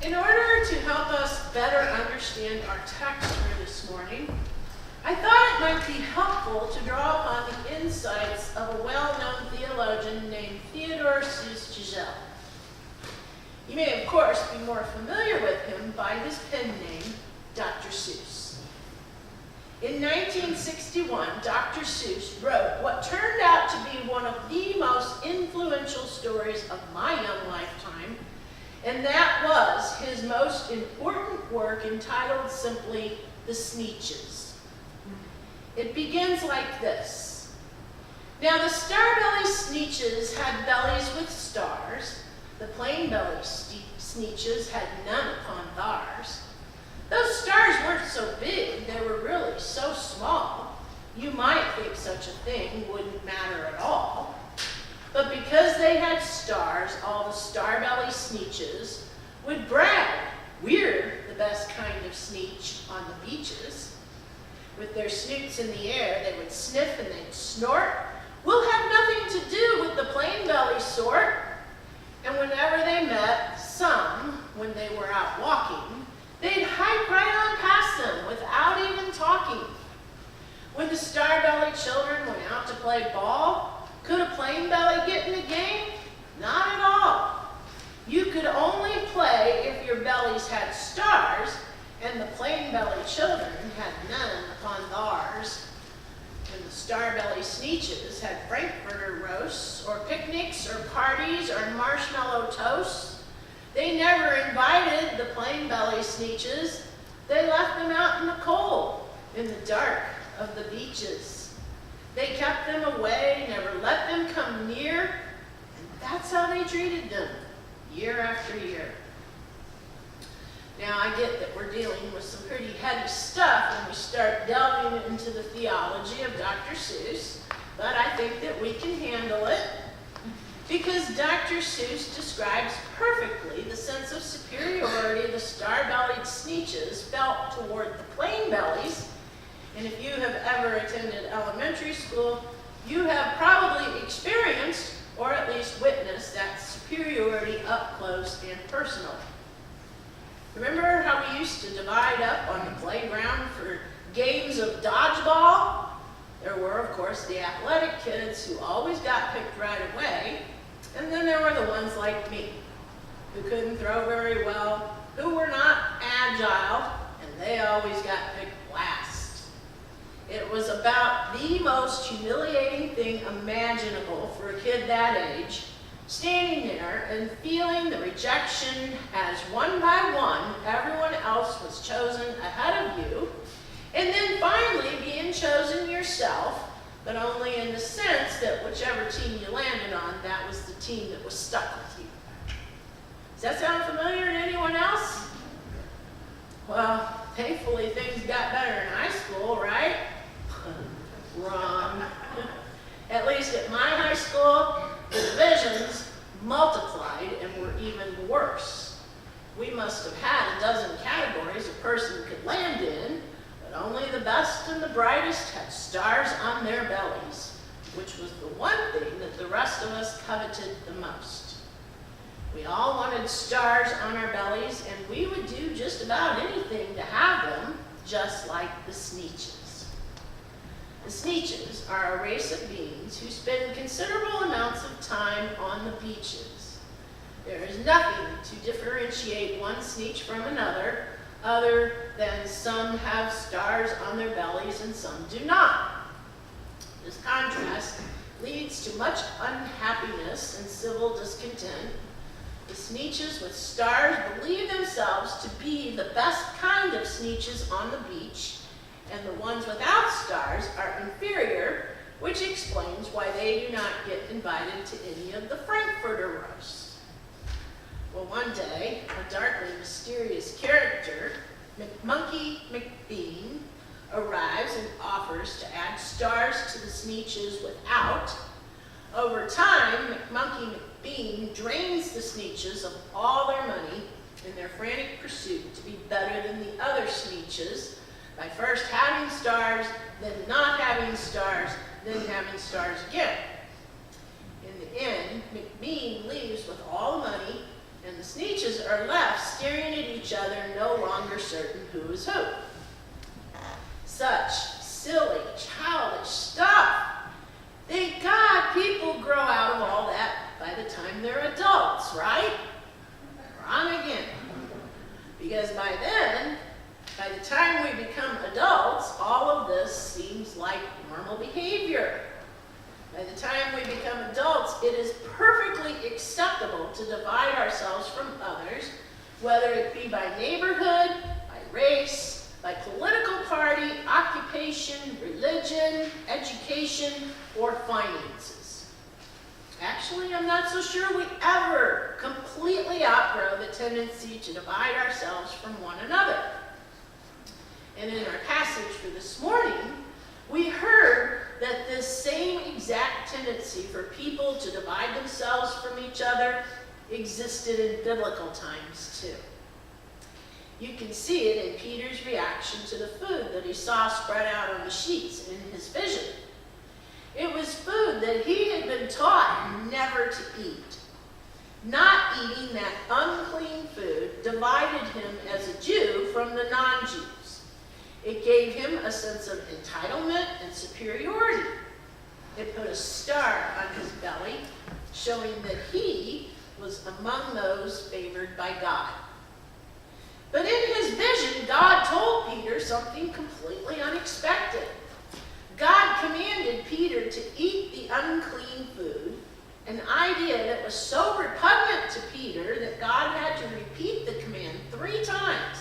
In order to help us better understand our text for this morning, I thought it might be helpful to draw upon the insights of a well-known theologian named Theodore Dodgeville. You may, of course, be more familiar with him by his pen name, Dr. Seuss. In 1961, Dr. Seuss wrote what turned out to be one of the most influential stories of my young lifetime, and that was his most important work entitled simply The Sneetches. It begins like this. Now the star-belly Sneetches had bellies with stars. The plain-belly Sneetches had none upon theirs. Those stars weren't so big, they were really so small. You might think such a thing wouldn't matter at all. But because they had stars, all the star-belly Sneetches would brag, "We're the best kind of Sneetch on the beaches." With their snoots in the air, they would sniff and they'd snort. "We'll have nothing to do with the plain-belly sort." And whenever they met some, when they were out walking, they'd hike right on past them without even talking. When the star-belly children went out to play ball, could a plain belly get in the game? Not at all. You could only play if your bellies had stars, and the plain belly children had none upon theirs. When the star-belly Sneetches had Frankfurter roasts, or picnics, or parties, or marshmallow toasts, they never invited the plain belly Sneetches. They left them out in the cold, in the dark of the beaches. They kept them away, never let them come near, and that's how they treated them, year after year. Now, I get that we're dealing with some pretty heavy stuff when we start delving into the theology of Dr. Seuss, but I think that we can handle it because Dr. Seuss describes perfectly the sense of superiority the star-bellied Sneetches felt toward the plain bellies. And if you have ever attended elementary school, you have probably experienced, or at least witnessed, that superiority up close and personal. Remember how we used to divide up on the playground for games of dodgeball? There were, of course, the athletic kids who always got picked right away, and then there were the ones like me, who couldn't throw very well, who were not agile, and they always got picked last. It was about the most humiliating thing imaginable for a kid that age, standing there and feeling the rejection as one by one everyone else was chosen ahead of you, and then finally being chosen yourself, but only in the sense that whichever team you landed on, that was the team that was stuck with you. Does that sound familiar to anyone else? Well, thankfully things got better in high school, right? Wrong. At least at my high school, the divisions multiplied and were even worse. We must have had a dozen categories a person could land in, but only the best and the brightest had stars on their bellies, which was the one thing that the rest of us coveted the most. We all wanted stars on our bellies, and we would do just about anything to have them, just like the Sneetches. The Sneetches are a race of beings who spend considerable amounts of time on the beaches. There is nothing to differentiate one Sneetch from another, other than some have stars on their bellies and some do not. This contrast leads to much unhappiness and civil discontent. The Sneetches with stars believe themselves to be the best kind of Sneetches on the beach, and the ones without stars are inferior, which explains why they do not get invited to any of the Frankfurter roasts. Well, one day, a darkly mysterious character, McMonkey McBean, arrives and offers to add stars to the Sneetches without. Over time, McMonkey McBean drains the Sneetches of all their money in their frantic pursuit to be better than the other Sneetches, by first having stars, then not having stars, then having stars again. In the end, McBean leaves with all the money, and the Sneetches are left staring at each other, no longer certain who is who. Such silly, childish stuff. Thank God people grow out of all that by the time they're adults, right? Wrong again. Because by then, by the time we become adults, all of this seems like normal behavior. By the time we become adults, it is perfectly acceptable to divide ourselves from others, whether it be by neighborhood, by race, by political party, occupation, religion, education, or finances. Actually, I'm not so sure we ever completely outgrow the tendency to divide ourselves from one another. And in our passage for this morning, we heard that this same exact tendency for people to divide themselves from each other existed in biblical times too. You can see it in Peter's reaction to the food that he saw spread out on the sheets in his vision. It was food that he had been taught never to eat. Not eating that unclean food divided him as a Jew from the non-Jews. It gave him a sense of entitlement and superiority. It put a star on his belly, showing that he was among those favored by God. But in his vision, God told Peter something completely unexpected. God commanded Peter to eat the unclean food, an idea that was so repugnant to Peter that God had to repeat the command 3 times,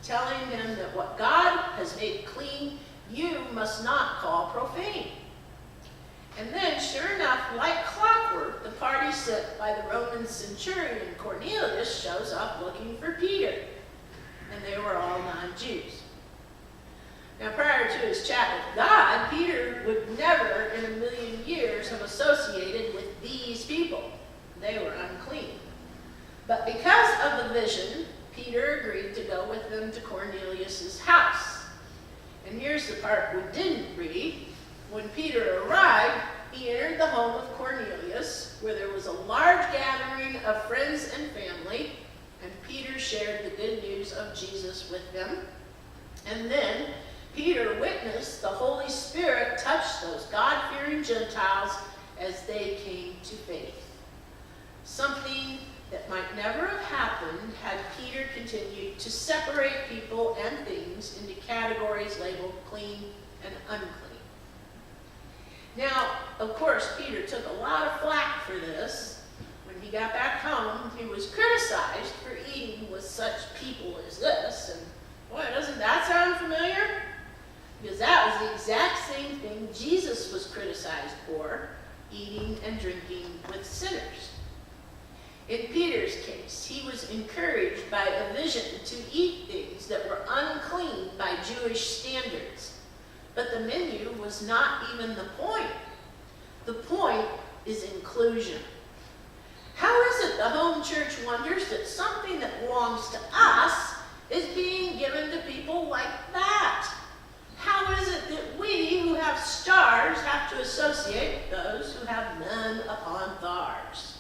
telling him that what God has made clean, you must not call profane. And then, sure enough, like clockwork, the party set by the Roman centurion Cornelius shows up looking for Peter. And they were all non-Jews. Now, prior to his chat with God, Peter would never in a million years have associated with these people. They were unclean. But because of the vision, Peter agreed to go with them to Cornelius' house. And here's the part we didn't read. When Peter arrived, he entered the home of Cornelius, where there was a large gathering of friends and family, and Peter shared the good news of Jesus with them. And then Peter witnessed the Holy Spirit touch those God-fearing Gentiles as they came to faith. Something that might never have happened had Peter continued to separate people and things into categories labeled clean and unclean. Now, of course, Peter took a lot of flack for this. When he got back home, he was criticized for eating with such people as this. And boy, doesn't that sound familiar? Because that was the exact same thing Jesus was criticized for, eating and drinking with sinners. In Peter's case, he was encouraged by a vision to eat things that were unclean by Jewish standards. But the menu was not even the point. The point is inclusion. How is it the home church wonders that something that belongs to us is being given to people like that? How is it that we who have stars have to associate with those who have none upon thars?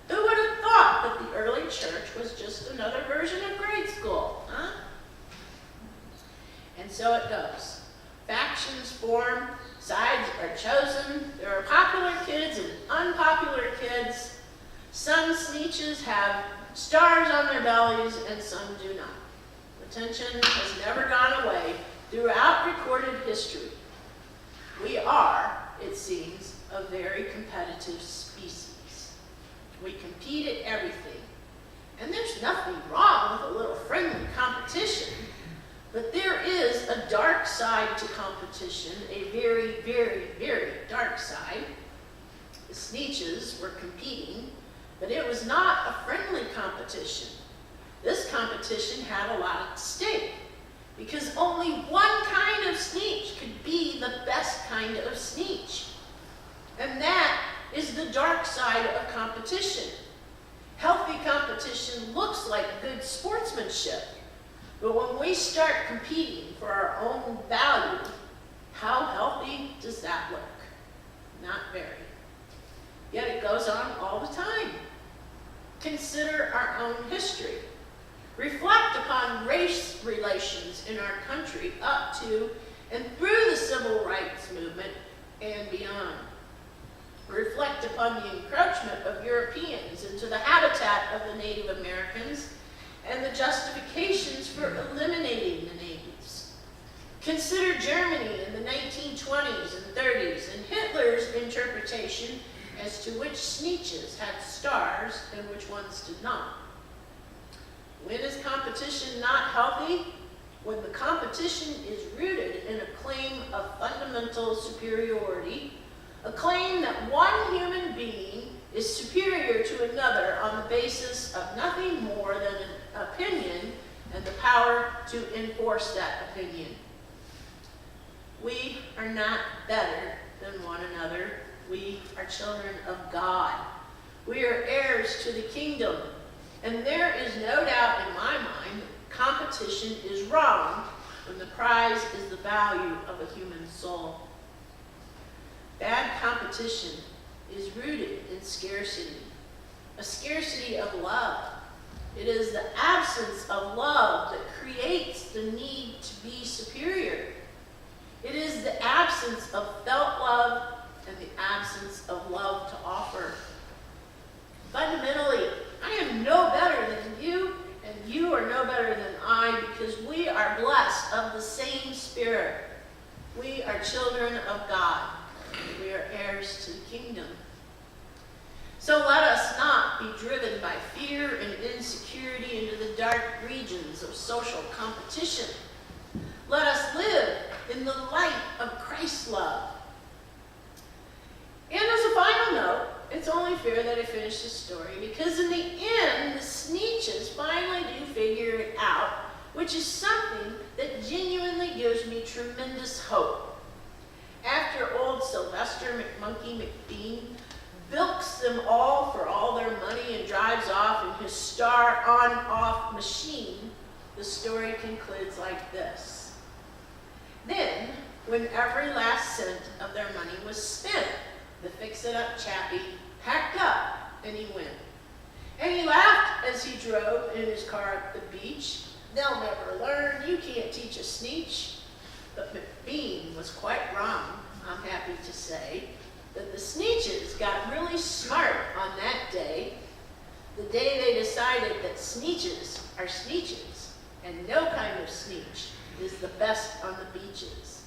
Who would have thought that the early church was just another version of grade school, huh? And so it goes. Factions form, sides are chosen, there are popular kids and unpopular kids. Some sneetches have stars on their bellies and some do not. The tension has never gone away throughout recorded history. We are, it seems, a very competitive species. We compete at everything. And there's nothing wrong with a little friendly competition. But there is a dark side to competition, a very, very, very dark side. The Sneetches were competing, but it was not a friendly competition. This competition had a lot at stake, because only one kind of Sneetch could be the best kind of Sneetch. And that is the dark side of competition. Healthy competition looks like good sportsmanship. But when we start competing for our own value, how healthy does that look? Not very. Yet it goes on all the time. consider our own history. Reflect upon race relations in our country up to and through the civil rights movement and beyond. Reflect upon the encroachment of Europeans into the habitat of the Native Americans and the justifications for eliminating the natives. Consider Germany in the 1920s and 30s and Hitler's interpretation as to which sneetches had stars and which ones did not. When is competition not healthy? When the competition is rooted in a claim of fundamental superiority, a claim that one human being is superior to another on the basis of nothing more than an opinion and the power to enforce that opinion. We are not better than one another. We are children of God. We are heirs to the kingdom. And there is no doubt in my mind that competition is wrong when the prize is the value of a human soul. Bad competition is rooted in scarcity, a scarcity of love. It is the absence of love that creates the need to be superior. It is the absence of felt love and the absence of love to offer. Fundamentally, I am no better than you, and you are no better than I, because we are blessed of the same Spirit. We are children of God. We are heirs to the kingdom. So let us not be driven by fear and insecurity into the dark regions of social competition. Let us live in the light of Christ's love. And as a final note, it's only fair that I finish this story, because in the end, the Sneetches finally do figure it out, which is something that genuinely gives me tremendous hope. After old Sylvester McMonkey McBean bilks them all for all their money and drives off in his star on-off machine, the story concludes like this. Then, when every last cent of their money was spent, the fix-it-up chappie packed up and he went. And he laughed as he drove in his car up the beach. They'll never learn. You can't teach a Sneetch. But McBean was quite wrong, I'm happy to say, that the Sneetches got really smart on that day, the day they decided that Sneetches are Sneetches, and no kind of Sneetch is the best on the beaches.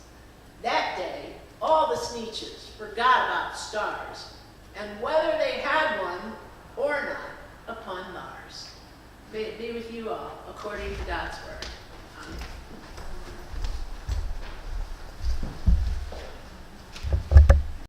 That day, all the Sneetches forgot about stars, and whether they had one or not upon bars. May it be with you all, according to God's word. Amen.